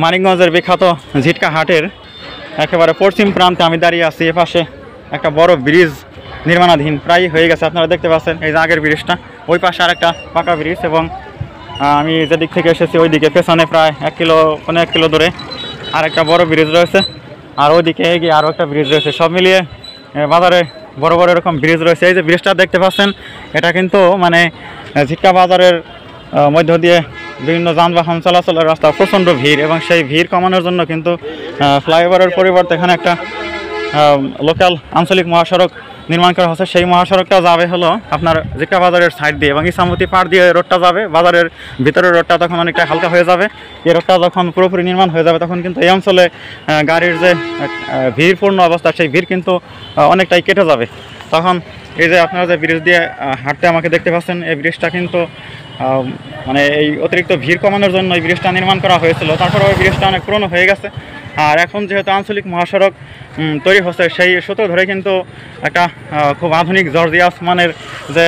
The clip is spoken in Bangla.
মানিকগঞ্জের বিখ্যাত ঝিটকা হাটের একেবারে পশ্চিম প্রান্তে আমি দাঁড়িয়ে আছি। এপাশে একটা বড় ব্রিজ নির্মাণাধীন প্রায় হয়ে গেছে, আপনারা দেখতে পাচ্ছেন। এই যে আগের ব্রিজটা, ওই পাশে আর একটা পাকা ব্রিজ, এবং আমি যেদিক থেকে এসেছি ওই দিকে পেছনে প্রায় 1 কিলো দূরে আর একটা বড় ব্রিজ রয়েছে, আর ওইদিকে এগিয়ে আরও একটা ব্রিজ রয়েছে। সব মিলিয়ে বাজারে বড় বড় এরকম ব্রিজ রয়েছে। এই যে ব্রিজটা দেখতে পাচ্ছেন, এটা কিন্তু মানে ঝিটকা বাজারের মধ্য দিয়ে বিভিন্ন যানবাহন চলাচলের রাস্তা প্রচণ্ড ভিড়, এবং সেই ভিড় কমানোর জন্য কিন্তু ফ্লাইওভারের পরিবর্তে এখানে একটা লোকাল আঞ্চলিক মহাসড়ক নির্মাণ করা হচ্ছে। সেই মহাসড়কটা যাবে হলো আপনার ঝিটকা বাজারের সাইড দিয়ে, এবং ইসামতি পাড় দিয়ে রোডটা যাবে। বাজারের ভিতরের রোডটা তখন অনেকটা হালকা হয়ে যাবে। এই রোডটা যখন পুরোপুরি নির্মাণ হয়ে যাবে তখন কিন্তু এই অঞ্চলে গাড়ির যে ভিড়পূর্ণ অবস্থা, সেই ভিড় কিন্তু অনেকটাই কেটে যাবে। তখন এই যে আপনারা যে ব্রিজ দিয়ে হাঁটতে আমাকে দেখতে পাচ্ছেন, এই ব্রিজটা কিন্তু মানে এই অতিরিক্ত ভিড় কমানোর জন্য এই ব্রিজটা নির্মাণ করা হয়েছিল। তারপরে ওই ব্রিজটা অনেক পুরনো হয়ে গেছে, আর এখন যেহেতু আঞ্চলিক মহাসড়ক তৈরি হচ্ছে, সেই সূত্র ধরে কিন্তু একটা খুব আধুনিক জর্জিয়াস মানের যে